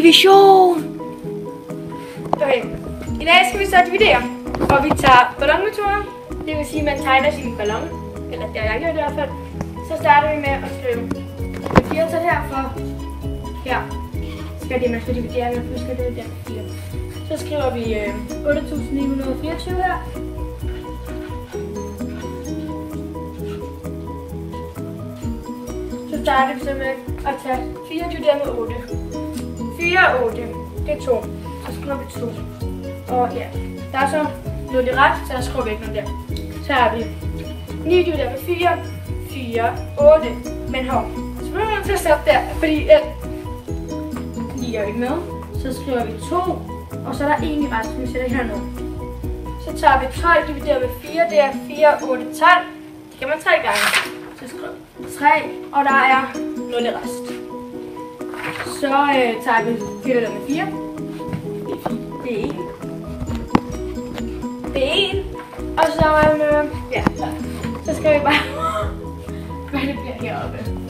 division! Okay, i dag skal vi så dividere, og vi tager ballonmetoden. Det vil sige, at man tegner sin ballon, eller det har jeg gjort i hvert fald. Så starter vi med at skrive et 4-tal her, for her skal det, man skal dividere med, for skal det der 4. Så skriver vi 8.924 her. Så starter vi så med at tage 4 divideret med 8. 4 og 8, det er 2. Så skriver vi 2. Og ja, der er så noget det ret, så jeg skriver væk noget der. Så har vi 9 divideret med 4, 4, 8. Men hov, så bliver man til at stoppe der, fordi 9 er jo ikke med. Så skriver vi 2, og så er der 1 i resten, vi sætter hernede. Så tager vi 12 divideret med 4, det er 4, 8, 12. Det kan man 3 gange. Så skriver vi 3, og der er 0 i rest. Så tager vi 4 divideret med 4. Det er 1. Det er 1. Og så, ja, så skal vi bare, hvad det bliver heroppe.